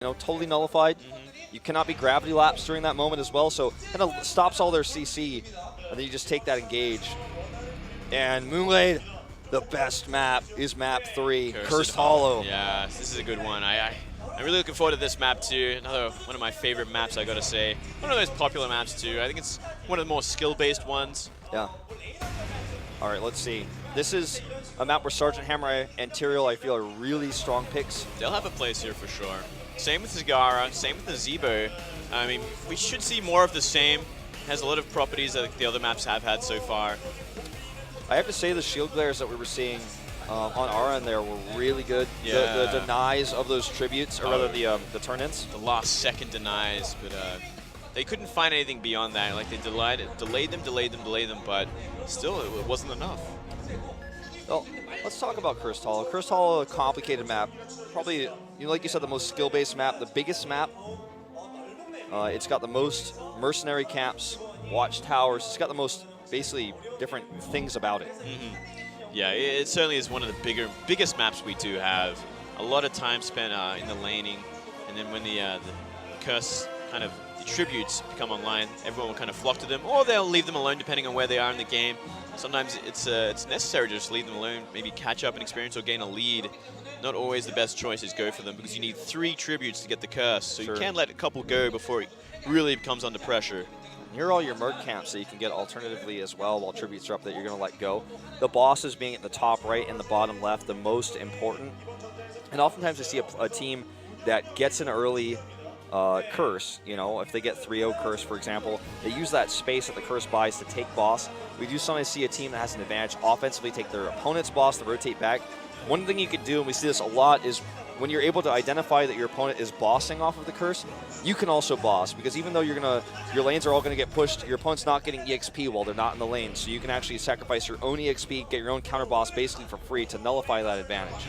totally nullified. You cannot be gravity lapsed during that moment as well, so kind of stops all their CC, and then you just take that engage. And Moonblade, the best map is map 3, Cursed Hollow. Yeah, this is a good one. I'm really looking forward to this map too. Another one of my favorite maps, I gotta say. One of those popular maps too. I think it's one of the more skill-based ones. Yeah. All right, let's see. This is a map where Sergeant Hammer and Tyrael, I feel, are really strong picks. They'll have a place here for sure. Same with Zagara, same with the Zebo. I mean, we should see more of the same. Has a lot of properties that the other maps have had so far. I have to say the shield glares that we were seeing on our end there were really good. Yeah. The denies of those tributes, or rather the turn-ins. The last second denies, but they couldn't find anything beyond that. Like they delayed them, but still it wasn't enough. Well, let's talk about Cursed Hollow. Cursed Hollow, a complicated map. Probably, like you said, the most skill-based map, the biggest map. It's got the most mercenary camps, watchtowers. It's got the most, basically, different things about it. Yeah, it certainly is one of the biggest maps we do have. A lot of time spent in the laning, and then when the curse kind of the tributes become online, everyone will kind of flock to them, or they'll leave them alone depending on where they are in the game. Sometimes it's necessary to just leave them alone, maybe catch up in experience or gain a lead. Not always the best choice is go for them because you need 3 tributes to get the curse, so you can't let a couple go before it really becomes under pressure. Here are all your merc camps that you can get alternatively as well while tributes are up that you're going to let go. The bosses being at the top right and the bottom left, the most important. And oftentimes I see a team that gets an early curse, if they get 3-0 curse, for example, they use that space that the curse buys to take boss. We do sometimes see a team that has an advantage offensively take their opponent's boss to rotate back. One thing you could do, and we see this a lot, is when you're able to identify that your opponent is bossing off of the curse, you can also boss, because even though your lanes are all going to get pushed, your opponent's not getting EXP while they're not in the lane, so you can actually sacrifice your own EXP, get your own counter boss basically for free to nullify that advantage.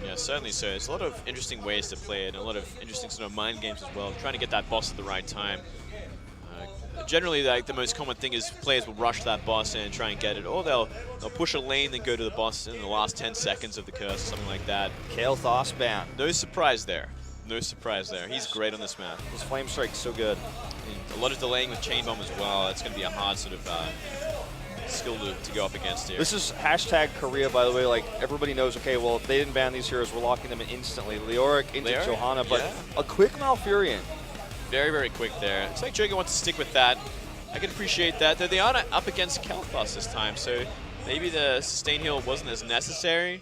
Yeah, certainly so. There's a lot of interesting ways to play it, and a lot of interesting sort of mind games as well, trying to get that boss at the right time. Generally, the most common thing is players will rush that boss in and try and get it, or they'll push a lane and go to the boss in the last 10 seconds of the curse, something like that. Kayle Thos ban. No surprise there. No surprise there. He's great on this map. His Flame Strike's so good. And a lot of delaying with Chain Bomb as well. It's going to be a hard sort of skill to go up against here. This is hashtag Korea, by the way. Like, everybody knows, okay, well, if they didn't ban these heroes, we're locking them in instantly. Leoric into Johanna, but a quick Malfurion. Very, very quick there. Looks like Joker wants to stick with that. I can appreciate that. Though they are up against Kalthus this time, so maybe the sustain heal wasn't as necessary.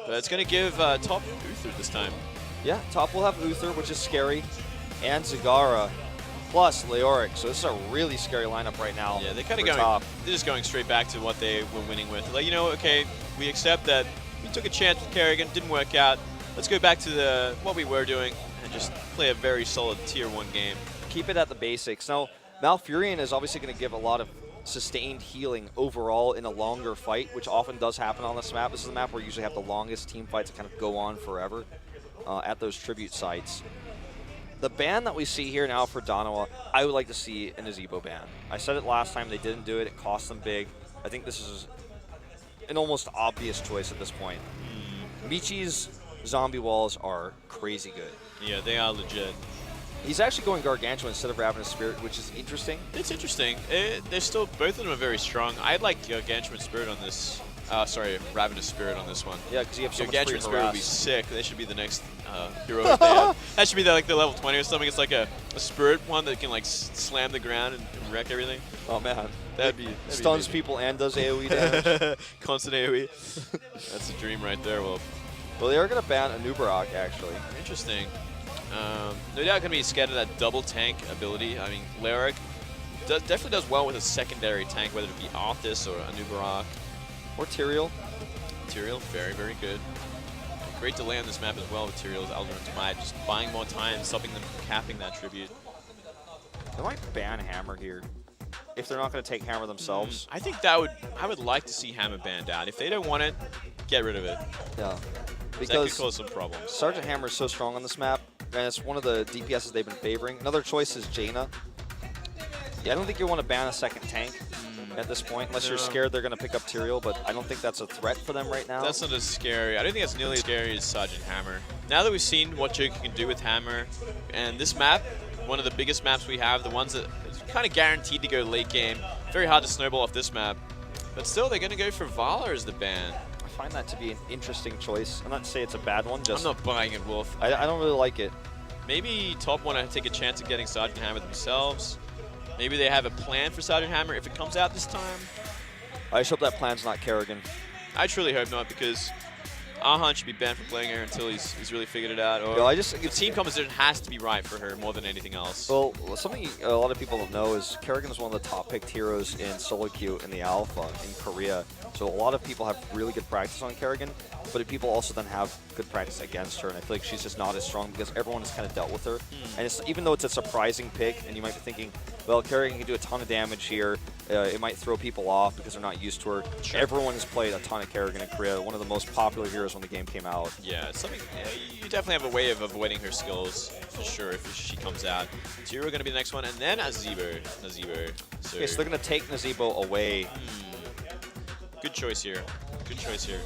But it's going to give top Uther this time. Yeah, top will have Uther, which is scary, and Zagara, plus Leoric. So this is a really scary lineup right now. Yeah, they're kind of going. They're just going straight back to what they were winning with. Like, okay, we accept that we took a chance with Kerrigan, didn't work out. Let's go back to what we were doing and just play a very solid Tier 1 game. Keep it at the basics. Now, Malfurion is obviously going to give a lot of sustained healing overall in a longer fight, which often does happen on this map. This is the map where you usually have the longest team fights that kind of go on forever at those tribute sites. The ban that we see here now for Danawa, I would like to see an Azebo ban. I said it last time, they didn't do it, it cost them big. I think this is an almost obvious choice at this point. Michi's zombie walls are crazy good. Yeah, they are legit. He's actually going Gargantua instead of Ravenous Spirit, which is interesting. It's interesting. They're still, both of them are very strong. I'd like Gargantuan Spirit on this. Sorry, Ravenous Spirit on this one. Yeah, because you have so much Gargantuan free Spirit harass. would be sick. That should be the next hero that they have. That should be like the level 20 or something. It's like a Spirit one that can like slam the ground and wreck everything. Oh man, that'd be stuns people and does AoE damage. Constant AoE. That's a dream right there, Wolf. Well, they are going to ban Anubarak, actually. Interesting. No doubt going to be scared of that double tank ability. I mean, Leoric definitely does well with a secondary tank, whether it be Arthas or Anubarak. Or Tyrael. Tyrael, very, very good. Great delay on this map as well with Tyrael's Eldritch Might, just buying more time, stopping them from capping that tribute. They might ban Hammer here, if they're not going to take Hammer themselves. I think I would like to see Hammer banned out. If they don't want it, get rid of it. Yeah. Because that could cause some problems. Sergeant Hammer is so strong on this map, and it's one of the DPSs they've been favoring. Another choice is Jaina. Yeah, I don't think you want to ban a second tank. at this point, unless you're scared they're going to pick up Tyrael, but I don't think that's a threat for them right now. That's not as scary. I don't think that's nearly as scary as Sergeant Hammer. Now that we've seen what Joker can do with Hammer, and this map, one of the biggest maps we have, the ones that is kind of guaranteed to go late game, very hard to snowball off this map. But still, they're going to go for Vala as the ban. I find that to be an interesting choice. I'm not to say it's a bad one. Just I'm not buying it, Wolf. I don't really like it. Maybe Top want to take a chance at getting Sergeant Hammer themselves. Maybe they have a plan for Sergeant Hammer if it comes out this time. I just hope that plan's not Kerrigan. I truly hope not, because Ahan should be banned from playing her until he's really figured it out. Or I just think the team composition has to be right for her more than anything else. Well, something a lot of people don't know is Kerrigan is one of the top picked heroes in solo queue in the alpha in Korea. So a lot of people have really good practice on Kerrigan, but people also then have good practice against her. And I feel like she's just not as strong because everyone has kind of dealt with her. And even though it's a surprising pick, and you might be thinking, well, Kerrigan can do a ton of damage here. It might throw people off because they're not used to her. Sure. Everyone has played a ton of Kerrigan in Korea. One of the most popular heroes when the game came out. Yeah, it's something. You definitely have a way of avoiding her skills for sure if she comes out. Tyrael going to be the next one, and then Nazeebo. So, okay, so they're going to take Nazeebo away. Good choice here. Good choice here.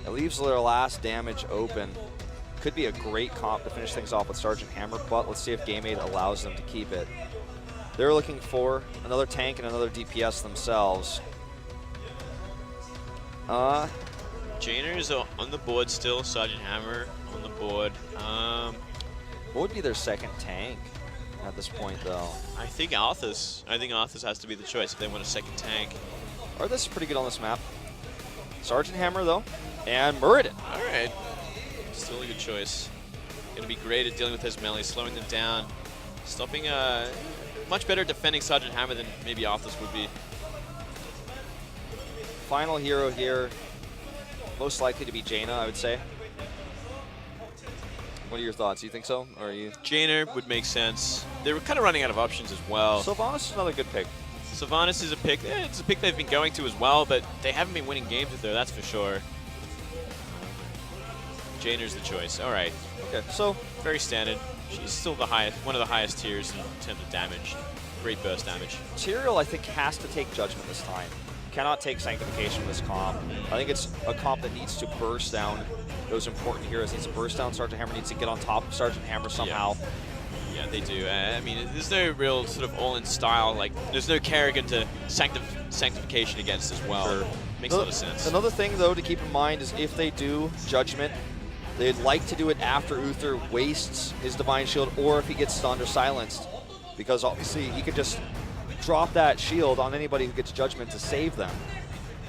It leaves their last damage open. Could be a great comp to finish things off with Sergeant Hammer, but let's see if Game 8 allows them to keep it. They're looking for another tank and another DPS themselves. Jainers are on the board still. Sergeant Hammer on the board. What would be their second tank at this point, though? I think Arthas. I think Arthas has to be the choice if they want a second tank. Arthas is pretty good on this map. Sergeant Hammer, though, and Muradin. All right. Still a good choice. Going to be great at dealing with his melee, slowing them down, stopping much better defending Sergeant Hammer than maybe Arthas would be. Final hero here, most likely to be Jaina, I would say. What are your thoughts? You think so? Or are you? Jaina would make sense. They were kind of running out of options as well. Sylvanas is another good pick. Sylvanas is a pick. It's a pick they've been going to as well, but they haven't been winning games with her, that's for sure. Jaina's the choice. All right. Okay, so very standard. She's still the highest, one of the highest tiers in terms of damage. Great burst damage. Tyrael, I think, has to take Judgment this time. Cannot take Sanctification in this comp. I think it's a comp that needs to burst down those important heroes. Needs to burst down Sergeant Hammer. Needs to get on top of Sergeant Hammer somehow. Yeah, they do. I mean, there's no real sort of all-in style. Like, there's no Kerrigan to Sanctification against as well. Sure. Makes a lot of sense. Another thing, though, to keep in mind is if they do Judgment, they'd like to do it after Uther wastes his Divine Shield or if he gets stunned or silenced. Because obviously he could just drop that shield on anybody who gets Judgment to save them,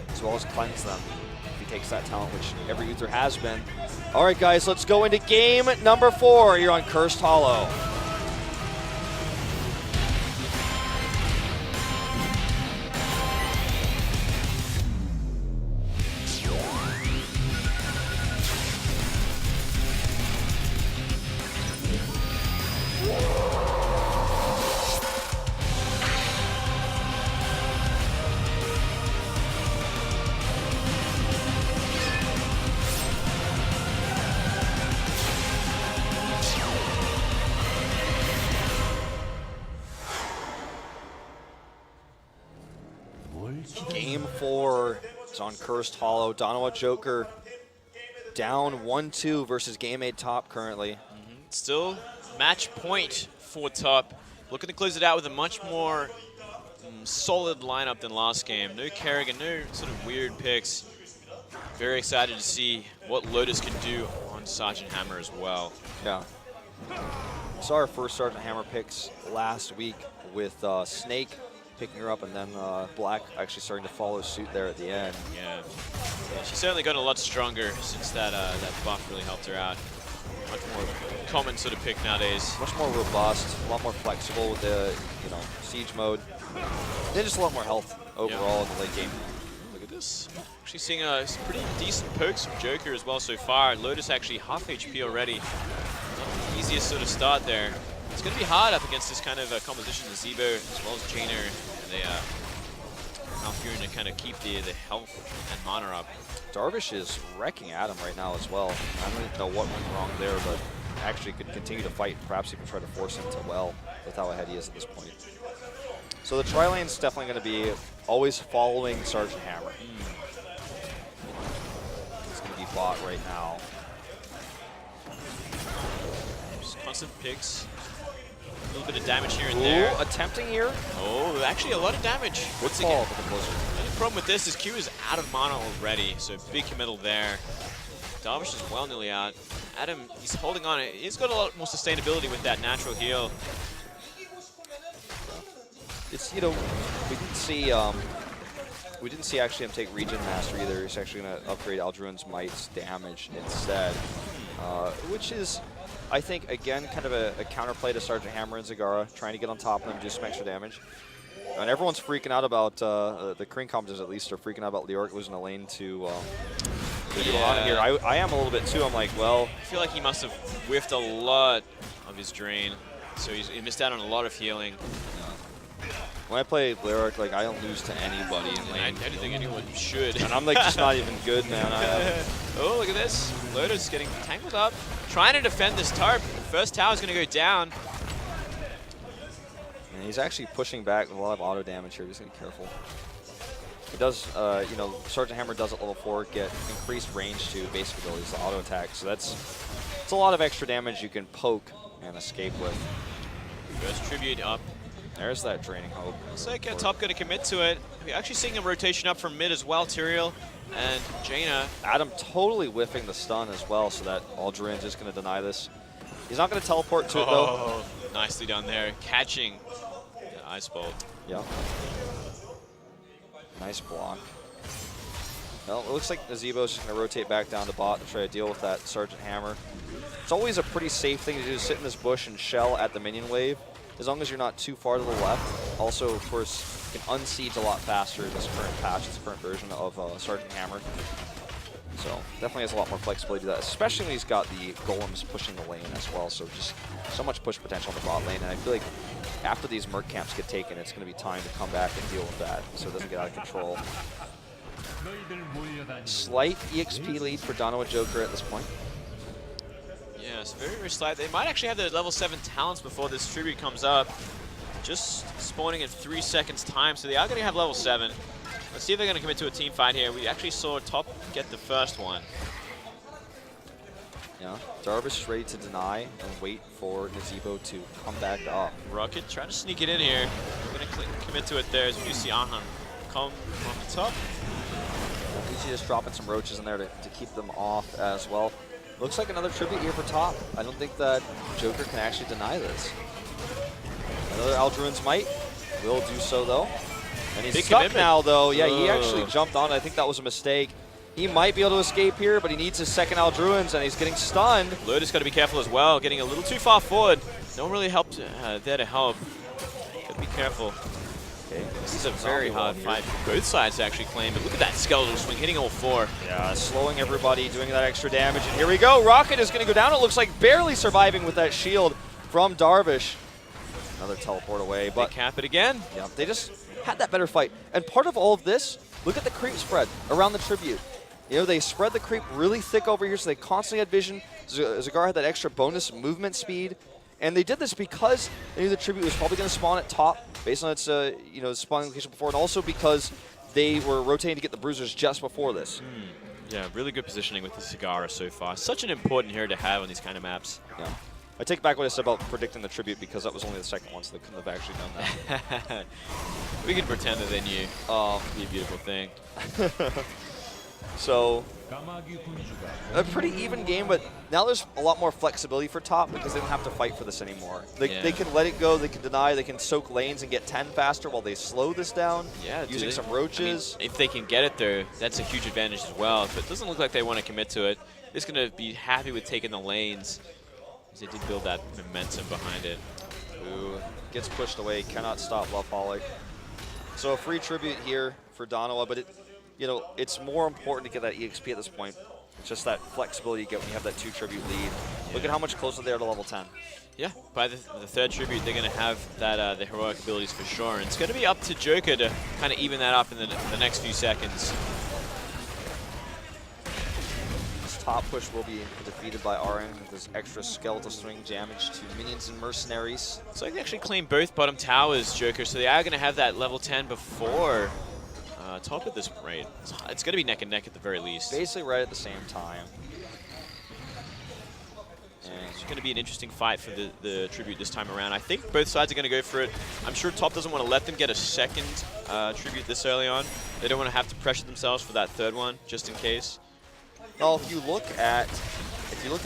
as well as cleanse them if he takes that talent, which every Uther has been. All right, guys, let's go into game number 4 here on Cursed Hollow. Game 4 is on Cursed Hollow. Danawa Joker down 1-2 versus Game 8 top currently. Still match point for top. Looking to close it out with a much more solid lineup than last game. No Kerrigan, no sort of weird picks. Very excited to see what Lotus can do on Sergeant Hammer as well. Yeah. Saw our first Sergeant Hammer picks last week with Snake picking her up, and then Black actually starting to follow suit there at the end. Yeah, she's certainly gotten a lot stronger since that buff really helped her out. Much more common sort of pick nowadays. Much more robust, a lot more flexible with the siege mode. And just a lot more health overall in the late game. Look at this. Actually seeing some pretty decent pokes from Joker as well so far. Lotus actually half HP already. Not the easiest sort of start there. It's going to be hard up against this kind of composition. Nazeebo as well as Jaina and they Malfurion to kind of keep the health and mana up. Darvish is wrecking Adam right now as well. I don't even know what went wrong there, but actually could continue to fight, perhaps even try to force him to well with how ahead he is at this point. So the tri-lane's definitely going to be always following Sergeant Hammer. It's going to be bought right now. Just constant picks. A little bit of damage here and there. Attempting here. Oh, actually a lot of damage. Good call for the Blizzard. The only problem with this is Q is out of mana already, so big committal there. Darvish is well nearly out. Adam, he's holding on. He's got a lot more sustainability with that natural heal. It's, you know, we didn't see actually him take Regen Master either. He's actually going to upgrade Aldruin's Might's damage instead, which is, I think, again, kind of a counterplay to Sergeant Hammer and Zagara, trying to get on top of them, do some extra damage. And everyone's freaking out about, the Korean commenters at least are freaking out about Leoric losing a lane to Lana here. I am a little bit too. I'm like, well. I feel like he must have whiffed a lot of his drain, so he missed out on a lot of healing. When I play Leoric, like, I don't lose to anybody in lane. I don't think anyone should. And I'm like just not even good, man. Oh, look at this. Lotus getting tangled up, trying to defend this turret. First tower is going to go down. And he's actually pushing back with a lot of auto damage here. Just gotta be careful. He does, you know, Sergeant Hammer does at level 4 get increased range to basic abilities, the auto attack. So it's a lot of extra damage you can poke and escape with. First tribute up. There's that draining hope. Looks like Top going to commit to it. We're actually seeing a rotation up from mid as well. Tyrael and Jaina. Adam totally whiffing the stun as well, so that Aldrin's just going to deny this. He's not going to teleport to it, though. Nicely done there. Catching the Ice Bolt. Yeah. Nice block. Well, it looks like Nazebo's just going to rotate back down to bot to try to deal with that Sergeant Hammer. It's always a pretty safe thing to do, sit in this bush and shell at the minion wave, as long as you're not too far to the left. Also, of course, you can unsiege a lot faster in this current patch, this current version of Sergeant Hammer. So definitely has a lot more flexibility to that, especially when he's got the golems pushing the lane as well. So just so much push potential on the bot lane. And I feel like after these Merc camps get taken, it's going to be time to come back and deal with that so it doesn't get out of control. Slight EXP lead for Donowa Joker at this point. Yes, very, very slight. They might actually have their level 7 talents before this tribute comes up. Just spawning in 3 seconds time, so they are going to have level 7. Let's see if they're going to commit to a team fight here. We actually saw Top get the first one. Yeah, Darvish is ready to deny and wait for Nazebo to come back up. Rocket trying to sneak it in here. We're going to commit to it there as we do see Ahan come from the top. Easy just dropping some roaches in there to keep them off as well. Looks like another tribute here for Top. I don't think that Joker can actually deny this. Another Aldruin's Might will do so, though. And he's stuck now, though. Yeah, he actually jumped on. I think that was a mistake. He might be able to escape here, but he needs his second Aldruin's, and he's getting stunned. Lotus got to be careful as well, getting a little too far forward. No one really helped there to help. Got to be careful. Okay. This is a very hard fight for both sides to actually claim, but look at that skeletal swing, hitting all 4. Yeah, slowing everybody, doing that extra damage, and here we go. Rocket is going to go down. It looks like barely surviving with that shield from Darvish. Another teleport away, but they cap it again. Yeah, they just had that better fight. And part of all of this, look at the creep spread around the tribute. You know, they spread the creep really thick over here, so they constantly had vision. Zagara had that extra bonus movement speed. And they did this because they knew the tribute was probably going to spawn at top based on its you know, spawning location before, and also because they were rotating to get the bruisers just before this. Yeah, really good positioning with the Zagara so far. Such an important hero to have on these kind of maps. Yeah. I take back what I said about predicting the tribute because that was only the second one, so they couldn't have actually done that. We can pretend that they knew. It'd be a beautiful thing. So, a pretty even game, but now there's a lot more flexibility for Top because they don't have to fight for this anymore. They can let it go, they can deny, they can soak lanes and get 10 faster while they slow this down using some roaches. I mean, if they can get it though, that's a huge advantage as well. But it doesn't look like they want to commit to it. They're just going to be happy with taking the lanes. They did build that momentum behind it. Ooh, gets pushed away, cannot stop Loveholic. So a free tribute here for Donowa, but it's more important to get that EXP at this point. It's just that flexibility you get when you have that 2 tribute lead. Yeah. Look at how much closer they are to level 10. Yeah, by the 3rd tribute, they're going to have that the heroic abilities for sure. And it's going to be up to Joker to kind of even that up in the next few seconds. top push will be defeated by RN with this extra skeletal swing damage to minions and mercenaries. So they actually claim both bottom towers, Joker, so they are going to have that level 10 before top of this raid. It's going to be neck and neck at the very least. Basically right at the same time. It's going to be an interesting fight for the Tribute this time around. I think both sides are going to go for it. I'm sure top doesn't want to let them get a second Tribute this early on. They don't want to have to pressure themselves for that third one, just in case. Well, if you look at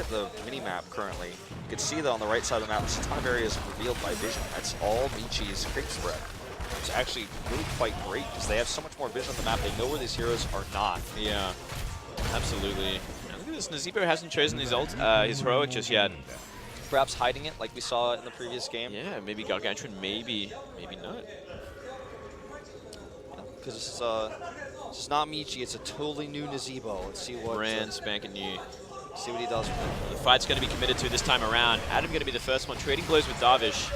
the mini-map currently, you can see that on the right side of the map, there's a ton of areas revealed by vision. That's all Michi's creep spread. It's actually really quite great because they have so much more vision on the map. They know where these heroes are not. Yeah, absolutely. And look at this, Nazeebo hasn't chosen his ult, his heroic just yet. Perhaps hiding it like we saw in the previous game. Yeah, maybe Gargantuan, maybe not. Because it's not Michi, it's a totally new Nazeebo. Let's see what Brand spanking new. See what he does with it. The fight's going to be committed to this time around. Adam going to be the first one, trading blows with Darvish.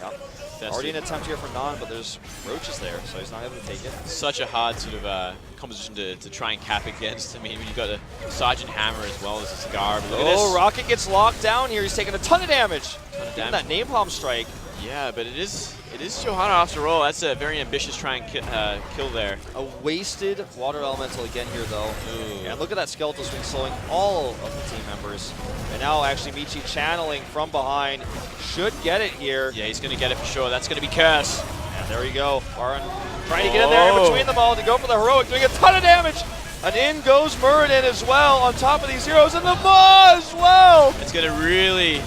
Yep. Already an attempt here for Nan, but there's Roaches there, so he's not able to take it. Such a hard sort of composition to try and cap against. I mean, when you've got a Sergeant Hammer as well as a Cigar. But look at this. Rocket gets locked down here. He's taking a ton of damage. Damn that napalm strike. Yeah, but it is Johanna after all. That's a very ambitious try and kill there. A wasted water elemental again here, though. Ooh. And look at that skeletal swing slowing all of the team members. And now actually Michi channeling from behind. Should get it here. Yeah, he's going to get it for sure. That's going to be Curse. And there you go. Baron trying to get in there in between them all to go for the heroic, doing a ton of damage. And in goes Muradin as well on top of these heroes, and the Maw as well. It's going to really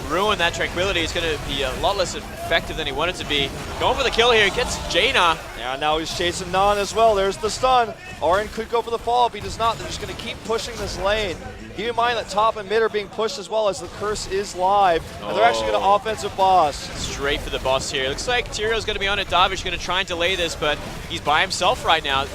ruin that tranquility. It's going to be a lot less effective than he wanted to be. Going for the kill here, gets Jaina. Yeah, now he's chasing Nan as well. There's the stun. Arn could go for the fall if he does not. They're just going to keep pushing this lane. Keep in mind that top and mid are being pushed as well as the curse is live. And they're actually going to offensive boss. Straight for the boss here. Looks like Tyrio's going to be on it. Darvish going to try and delay this, but he's by himself right now.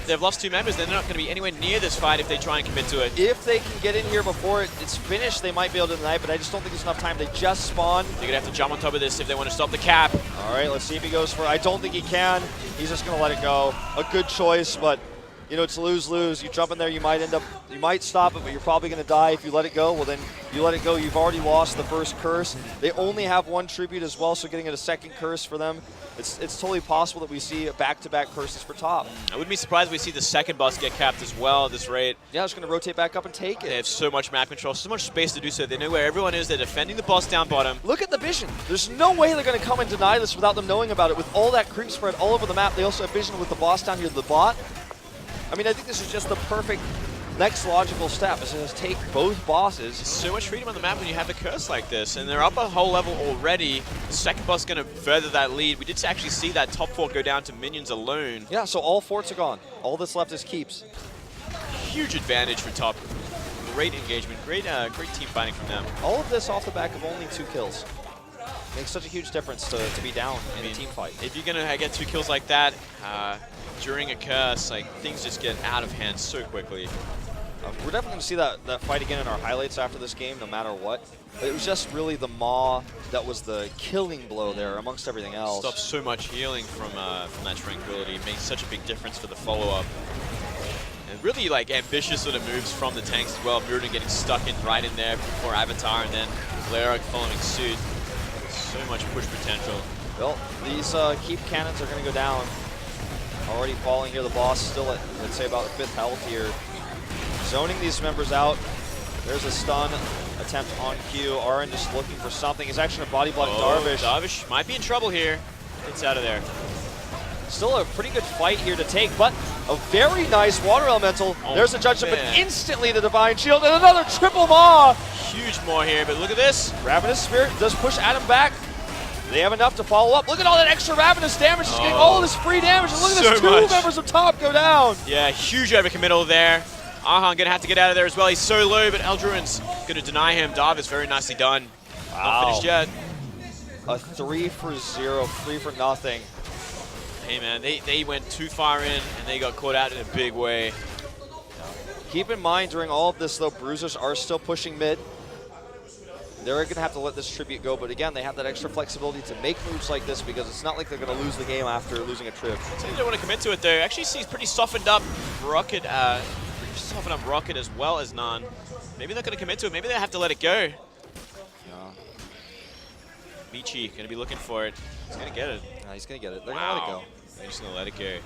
They've lost two members. They're not going to be anywhere near this fight if they try and commit to it. If they can get in here before it's finished, they might be able to deny it, but I just don't think there's enough time. They just spawned. They're going to have to jump on top of this if they want to stop the cap. All right, let's see if he goes for it. I don't think he can. He's just going to let it go. A good choice, but you know, it's lose-lose. You jump in there, you might stop it, but you're probably going to die if you let it go. Well, then you let it go. You've already lost the first curse. They only have one tribute as well, so getting it a second curse for them, it's totally possible that we see back-to-back curses for top. I wouldn't be surprised if we see the second boss get capped as well at this rate. Yeah, it's going to rotate back up and take it. They have so much map control, so much space to do so. They know where everyone is. They're defending the boss down bottom. Look at the vision. There's no way they're going to come and deny this without them knowing about it. With all that creep spread all over the map, they also have vision with the boss down here, the bot. I mean, I think this is just the perfect next logical step, is to just take both bosses. There's so much freedom on the map when you have a curse like this, and they're up a whole level already. The second boss is going to further that lead. We did actually see that top fort go down to minions alone. Yeah, so all forts are gone. All that's left is keeps. Huge advantage for top. Great engagement, great team fighting from them. All of this off the back of only 2 kills. Makes such a huge difference to be down in a team fight. If you're going to get 2 kills like that during a curse, like, things just get out of hand so quickly. We're definitely going to see that fight again in our highlights after this game, no matter what. But it was just really the Maw that was the killing blow there amongst everything else. Stops so much healing from that tranquility. It makes such a big difference for the follow-up. And really, like, ambitious sort of moves from the tanks as well. Muradin getting stuck in right in there before Avatar, and then Valera following suit. So much push potential. Well, these keep cannons are going to go down. Already falling here. The boss still at, let's say, about 5th health here. Zoning these members out. There's a stun attempt on Q. Arin just looking for something. He's actually going to body block Darvish. Darvish might be in trouble here. Gets out of there. Still a pretty good fight here to take, but a very nice water elemental. There's a judgment, but instantly the Divine Shield and another triple Maw. Huge Maw here, but look at this. Ravenous Spirit does push Adam back. They have enough to follow up. Look at all that extra Ravenous damage. He's getting all this free damage. And look at this, 2 members of top go down. Yeah, huge overcommittal there. Ahan gonna have to get out of there as well. He's so low, but Eldruin's gonna deny him. Darvish, very nicely done. Wow. Not finished yet. A 3 for 0, 3 for nothing. Hey man, they went too far in and they got caught out in a big way. Keep in mind during all of this though, Bruisers are still pushing mid. They're going to have to let this tribute go, but again, they have that extra flexibility to make moves like this because it's not like they're going to lose the game after losing a trip. So they don't want to commit to it though. Actually seems pretty softened up. Rocket soften up Rocket as well as Nan. Maybe they're going to commit to it. Maybe they have to let it go. Yeah. Michi going to be looking for it. He's going to get it. Yeah, he's going to get it. They're going to let it go. They're just going to let it go.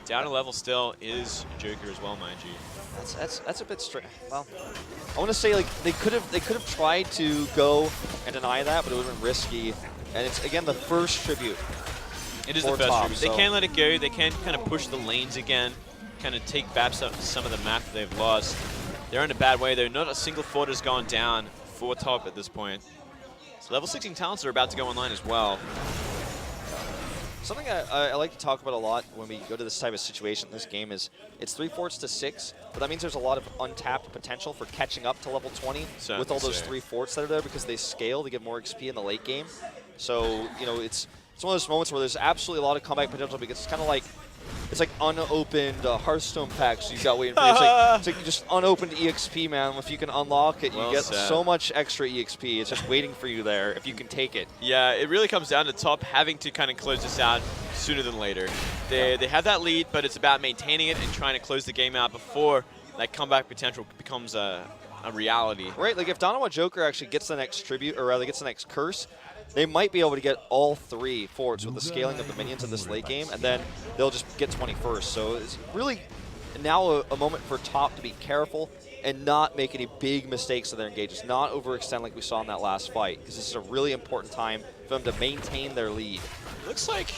Down a level still is Joker as well, mind you. That's a bit strange. Well, I want to say like they could have tried to go and deny that, but it would have been risky. And it's again the first tribute. It is the first tribute. They can let it go. They can kind of push the lanes again, kind of take back some of the map that they've lost. They're in a bad way though. Not a single fort has gone down for top at this point. So level 16 talents are about to go online as well. Something I like to talk about a lot when we go to this type of situation in this game is it's 3 forts to 6, but that means there's a lot of untapped potential for catching up to level 20 with all those 3 forts that are there because they scale to get more XP in the late game. So, you know, it's one of those moments where there's absolutely a lot of comeback potential because it's kind of like unopened Hearthstone packs you've got waiting for you. It's like just unopened EXP, man. If you can unlock it, you get so much extra EXP. It's just waiting for you there if you can take it. Yeah, it really comes down to top having to kind of close this out sooner than later. They have that lead, but it's about maintaining it and trying to close the game out before that comeback potential becomes a reality. Right, like if Danawa Joker actually gets the next tribute, or rather gets the next curse, they might be able to get all 3 forts with the scaling of the minions in this late game, and then they'll just get 21st. So it's really now a moment for top to be careful and not make any big mistakes in their engages, not overextend like we saw in that last fight, because this is a really important time for them to maintain their lead. It looks like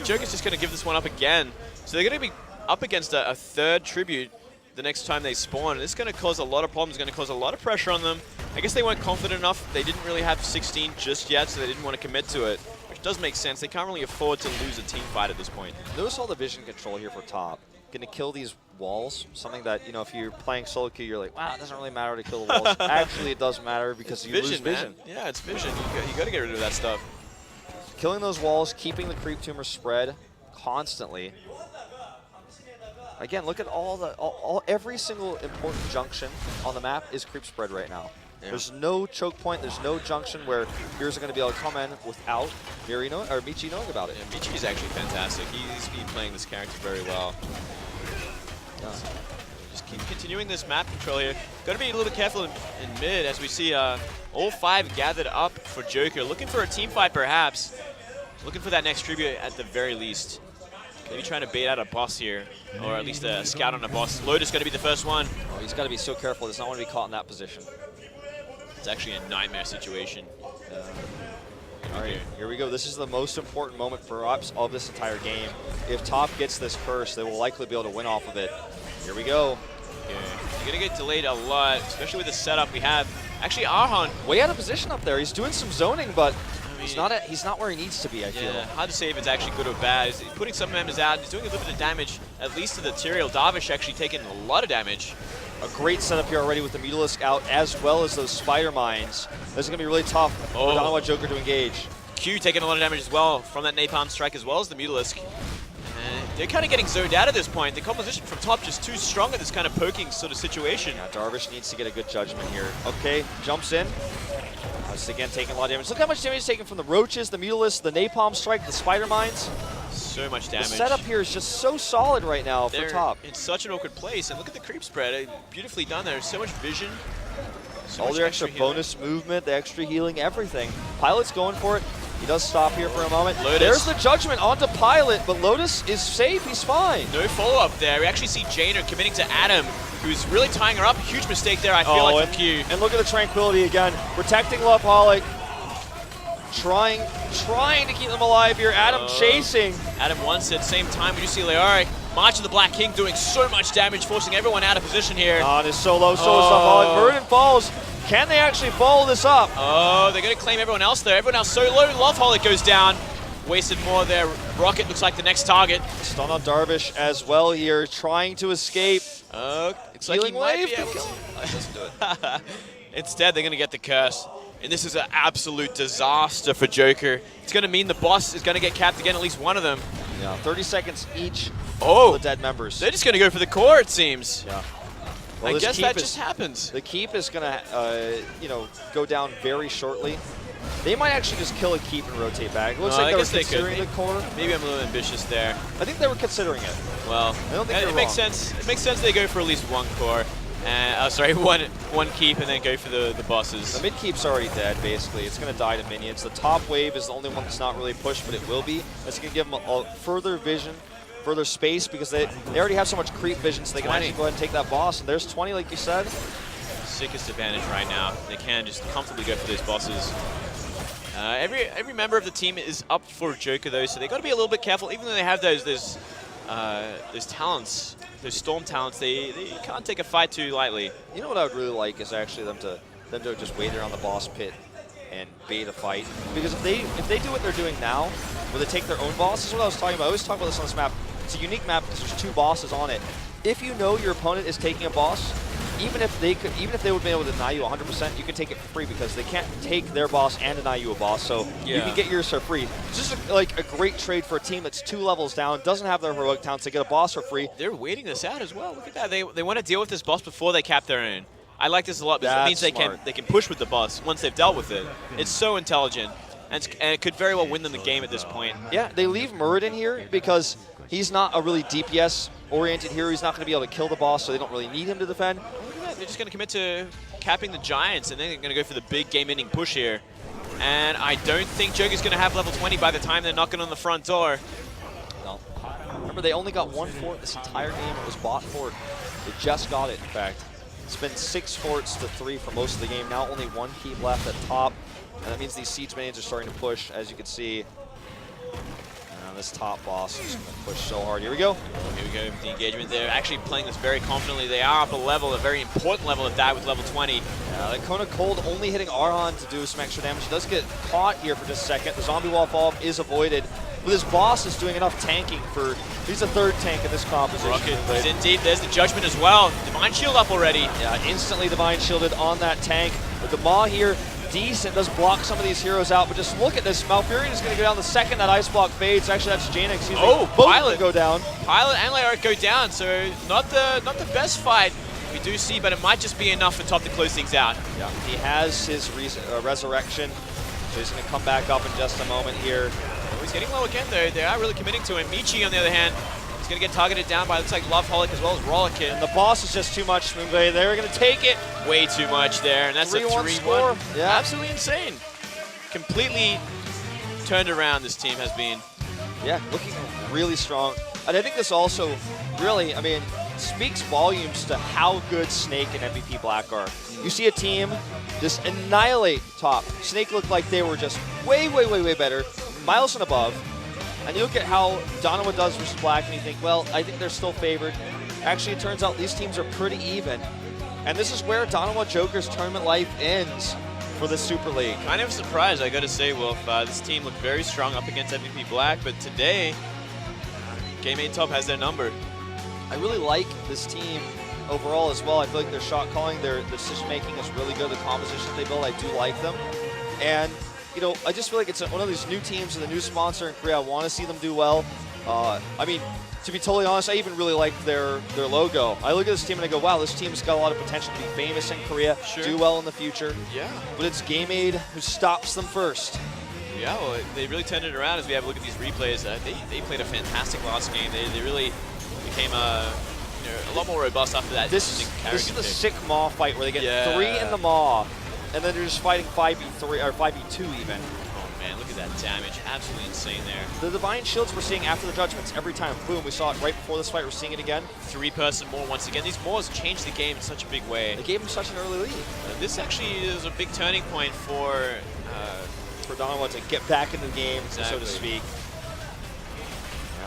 Joker's just going to give this one up again. So they're going to be up against a third tribute the next time they spawn. This is going to cause a lot of problems, going to cause a lot of pressure on them. I guess they weren't confident enough. They didn't really have 16 just yet, so they didn't want to commit to it, which does make sense. They can't really afford to lose a team fight at this point. Notice all the vision control here for top. Going to kill these walls, something that, you know, if you're playing solo queue, you're like, wow, it doesn't really matter to kill the walls. Actually, it does matter because you lose vision. Man. Yeah, it's vision. You got to get rid of that stuff. Killing those walls, keeping the creep tumor spread constantly. Again, look at every single important junction on the map is creep spread right now. Yeah. There's no choke point, there's no junction where heroes are going to be able to come in without Michi knowing about it. Yeah, Michi is actually fantastic. He's been playing this character very well. Yeah. Just keep continuing this map control here. Got to be a little bit careful in mid as we see all 5 gathered up for Joker. Looking for a team fight perhaps. Looking for that next tribute at the very least. Maybe trying to bait out a boss here, or at least a scout on a boss. Lotus going to be the first one. Oh, he's got to be so careful. He does not want to be caught in that position. It's actually a nightmare situation. All right, here we go. This is the most important moment for us of this entire game. If top gets this curse, they will likely be able to win off of it. Here we go. Yeah. You're going to get delayed a lot, especially with the setup we have. Actually, Arhan way out of position up there. He's doing some zoning, but he's not where he needs to be, I feel. Hard to say if it's actually good or bad. He's putting some members out. He's doing a little bit of damage, at least to the Tyrael. Darvish actually taking a lot of damage. A great setup here already with the Mutalisk out, as well as those spider mines. This is going to be really tough for Danawa Joker to engage. Q taking a lot of damage as well from that Napalm strike, as well as the Mutalisk. They're kind of getting zoned out at this point. The composition from top just too strong at this kind of poking sort of situation. Yeah, Darvish needs to get a good judgment here. Okay, jumps in. Once again, taking a lot of damage. Look how much damage he's taking from the Roaches, the Mutalisk, the Napalm strike, the spider mines. So much damage. The setup here is just so solid right now for top. In such an awkward place. And look at the creep spread. Beautifully done there. So much vision. All the extra bonus movement, the extra healing, everything. Pilot's going for it. He does stop here for a moment. Lotus. There's the judgment onto Pilot, but Lotus is safe. He's fine. No follow-up there. We actually see Jaina committing to Adam, who's really tying her up. Huge mistake there, I feel like, from Q. And look at the tranquility again. Protecting Loveholic. Trying to keep them alive here. Adam chasing. Adam once at the same time. We do see Leoric, March of the Black King, doing so much damage, forcing everyone out of position here. On his solo is Loveholic. Verdant falls. Can they actually follow this up? Oh, they're going to claim everyone else there. Everyone else so low. Loveholic goes down. Wasted more there. Rocket looks like the next target. Stun on Darvish as well here, trying to escape. Looks like he might be able to. Doesn't do it. Instead, they're going to get the curse. And this is an absolute disaster for Joker. It's going to mean the boss is going to get capped again, at least one of them. Yeah, 30 seconds each for the dead members. They're just going to go for the core, it seems. Yeah. Well, I guess that just happens. The keep is going to, go down very shortly. They might actually just kill a keep and rotate back. It looks No, like I they were guess they could. considering the core. Maybe I'm a little ambitious there. I think they were considering it. Well, I don't think it you're makes wrong. sense. It makes sense they go for at least one core. And sorry, one keep and then go for the bosses. The mid keep's already dead, basically. It's going to die to minions. The top wave is the only one that's not really pushed, but it will be. That's going to give them a further vision, further space, because they already have so much creep vision, so they can 20. actually go ahead and take that boss. And there's 20, like you said. Sickest advantage right now. They can just comfortably go for those bosses. Every member of the team is up for Joker though, so they got to be a little bit careful. Even though they have those talents, those storm talents, they can't take a fight too lightly. You know what I would really like is actually them to just wait around the boss pit and bait a fight. Because if they do what they're doing now, where they take their own boss, this is what I was talking about. I always talk about this on this map. It's a unique map because there's 2 bosses on it. If you know your opponent is taking a boss, even if they would be able to deny you 100%, you can take it for free because they can't take their boss and deny you a boss. So you can get yours for free. It's just like a great trade for a team that's 2 levels down, doesn't have their heroic talents to get a boss for free. They're waiting this out as well. Look at that. They want to deal with this boss before they cap their own. I like this a lot because it means they can push with the boss once they've dealt with it. It's so intelligent, and it could very well win them the game at this point. Yeah, they leave Muradin here because he's not a really DPS-oriented hero. He's not going to be able to kill the boss, so they don't really need him to defend. They're just going to commit to capping the Giants, and then they're going to go for the big game-ending push here. And I don't think Joker's going to have level 20 by the time they're knocking on the front door. No. Remember, they only got 1 fort this entire game. It was bot fort. They just got it, in fact. It's been 6 forts to 3 for most of the game. Now only 1 keep left at top. And that means these siege minions are starting to push, as you can see. This top boss is going to push so hard. Here we go. Here we go with the engagement. They're actually playing this very confidently. They are up a level, a very important level at that with level 20. Yeah, the Kona Cold only hitting Arhan to do some extra damage. He does get caught here for just a second. The zombie wall fall is avoided. But this boss is doing enough tanking for... He's the 3rd tank in this composition. Rocket is indeed. There's the Judgment as well. Divine Shield up already. Yeah, instantly Divine Shielded on that tank. But the Maw here, decent, does block some of these heroes out, but just look at this. Malfurion is going to go down the second that Ice Block fades. Actually, that's Janix. Both Pilot go down. Pilot and Lyric go down, so not the best fight we do see, but it might just be enough for Top to close things out. Yeah, he has his resurrection, so he's going to come back up in just a moment here. Oh, he's getting low again, though. They are really committing to him. Michi, on the other hand, is going to get targeted down by, looks like Loveholic as well as Rollikin. And the boss is just too much, Moonbay. They're going to take it. Way too much there, and that's a 3-1 score. Yeah. Absolutely insane. Completely turned around, this team has been. Yeah, looking really strong. And I think this also really, I mean, speaks volumes to how good Snake and MVP Black are. You see a team just annihilate top. Snake looked like they were just way, way, way, way better, miles and above. And you look at how Donowa does versus Black, and you think, well, I think they're still favored. Actually, it turns out these teams are pretty even. And this is where Donowa Joker's tournament life ends for the Super League. Kind of surprised, I got to say, Wolf. This team looked very strong up against MVP Black, but today, Game 8 Top has their number. I really like this team overall as well. I feel like their shot calling, their decision making is really good. The compositions they build, I do like them. And, you know, I just feel like it's one of these new teams with a new sponsor in Korea. I want to see them do well. I mean, to be totally honest, I even really like their logo. I look at this team and I go, wow, this team's got a lot of potential to be famous in Korea, do well in the future. Yeah. But it's Game 8 who stops them first. Yeah, well, they really turned it around as we have a look at these replays. They played a fantastic last game. They really became a lot more robust after that. This is the sick Maw fight where they get 3 in the Maw, and then they're just fighting 5v3 or 5v2 even. Oh man, look at that damage. Absolutely insane there. The Divine Shields we're seeing after the Judgments every time. Boom, we saw it right before this fight. We're seeing it again. 3-person Maw once again. These Maws changed the game in such a big way. They gave him such an early lead. This actually is a big turning point for Donowa to get back in the game, so to speak.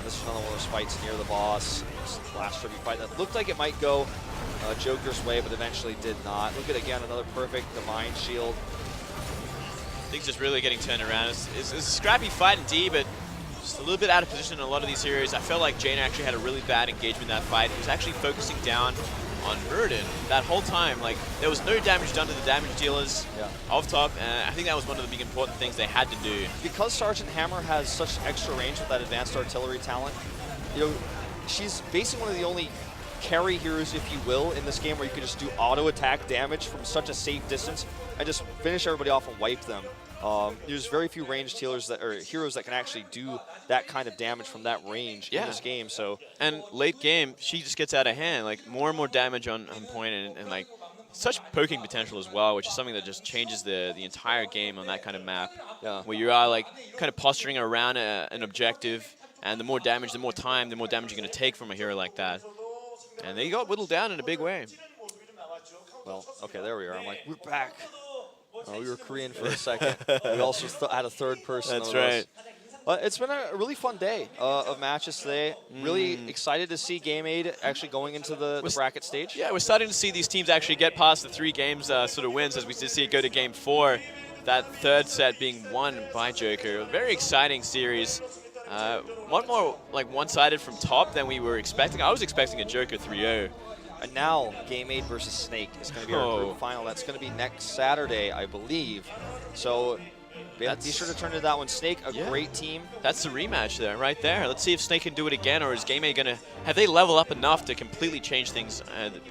This is another one of those fights near the boss. This last tribute fight that looked like it might go Joker's way, but eventually did not. Look at, again, another perfect Divine Shield. Things just really getting turned around. It's a scrappy fight indeed, but just a little bit out of position in a lot of these areas. I felt like Jaina actually had a really bad engagement in that fight. He was actually focusing down on Muradin that whole time. Like, there was no damage done to the damage dealers off top, and I think that was one of the big important things they had to do. Because Sergeant Hammer has such extra range with that advanced artillery talent, you know, she's basically one of the only carry heroes, if you will, in this game where you can just do auto attack damage from such a safe distance and just finish everybody off and wipe them. There's very few ranged healers heroes that can actually do that kind of damage from that range in this game. So, and late game, she just gets out of hand. Like more and more damage on point, and like such poking potential as well, which is something that just changes the entire game on that kind of map. Yeah. Where you are like kind of posturing around an objective, and the more damage, the more time, the more damage you're going to take from a hero like that. And they got whittled down in a big way. Well, okay, there we are. I'm like, we're back. Oh, we were Korean for a second. We also had a third person. That's right. It's been a really fun day of matches today. Really excited to see Game 8 actually going into the bracket stage. Yeah, we're starting to see these teams actually get past the 3 games sort of wins as we see it go to Game 4. That third set being won by Joker. A very exciting series. One more like one-sided from top than we were expecting. I was expecting a Joker 3-0. And now, Game 8 versus Snake is going to be our group final. That's going to be next Saturday, I believe. So be sure to turn to that one. Snake, a great team. That's the rematch there, right there. Let's see if Snake can do it again, or is Game 8 going to have they level up enough to completely change things,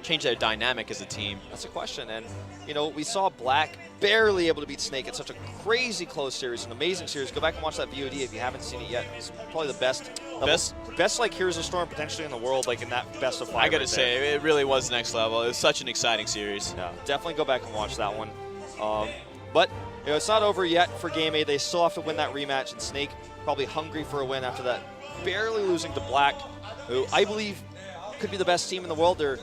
change their dynamic as a team? That's a question. And you know, we saw Black barely able to beat Snake in such a crazy close series, an amazing series. Go back and watch that VOD if you haven't seen it yet. It's probably the best like Heroes of Storm potentially in the world, like in that best of 5. I gotta say, it really was next level. It was such an exciting series. Yeah, definitely go back and watch that one. But you know, it's not over yet for Game 8. They still have to win that rematch, and Snake probably hungry for a win after that, barely losing to Black, who I believe could be the best team in the world. They're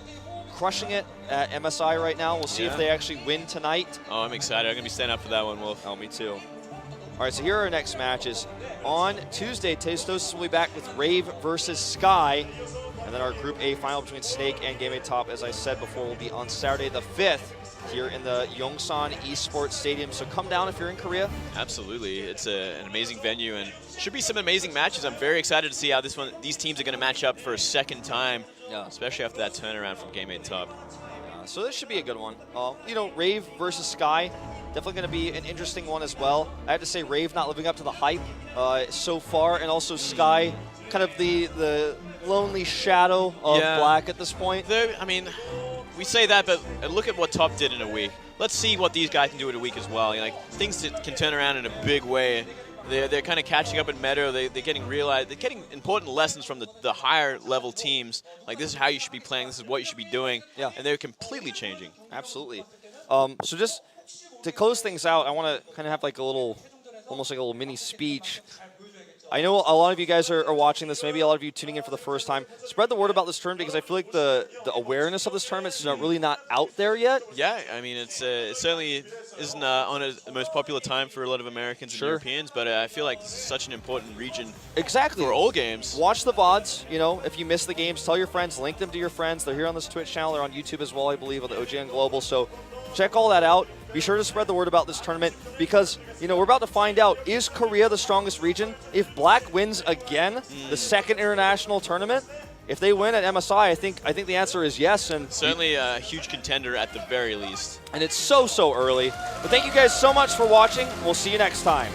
crushing it at MSI right now. We'll see if they actually win tonight. Oh, I'm excited. I'm going to be standing up for that one, Wolf. Oh, me too. All right, so here are our next matches. On Tuesday, Testosis will be back with Rave versus Sky. And then our Group A final between Snake and Game 8 Top, as I said before, will be on Saturday the 5th here in the Yongsan Esports Stadium. So come down if you're in Korea. Absolutely. It's an amazing venue and should be some amazing matches. I'm very excited to see how these teams are going to match up for a second time, especially after that turnaround from Game 8 Top. So this should be a good one. You know, Rave versus Sky, definitely going to be an interesting one as well. I have to say Rave not living up to the hype so far, and also Sky kind of the lonely shadow of Black at this point. I mean, we say that, but look at what Top did in a week. Let's see what these guys can do in a week as well. You know, like, things can turn around in a big way. They're kind of catching up in meta. They're getting important lessons from the higher level teams. Like, this is how you should be playing. This is what you should be doing. Yeah. And they're completely changing. Absolutely. So just to close things out, I want to kind of have like almost like a little mini speech. I know a lot of you guys are watching this, maybe a lot of you tuning in for the first time. Spread the word about this tournament because I feel like the awareness of this tournament is really not out there yet. Yeah, I mean, it certainly isn't on the most popular time for a lot of Americans and Europeans, but I feel like this is such an important region for all games. Watch the VODs. You know, if you miss the games, tell your friends, link them to your friends. They're here on this Twitch channel. They're on YouTube as well, I believe, on the OGN Global. So check all that out. Be sure to spread the word about this tournament because, you know, we're about to find out, is Korea the strongest region? If Black wins again, the second international tournament, if they win at MSI, I think the answer is yes. And certainly a huge contender at the very least. And it's so early. But thank you guys so much for watching. We'll see you next time.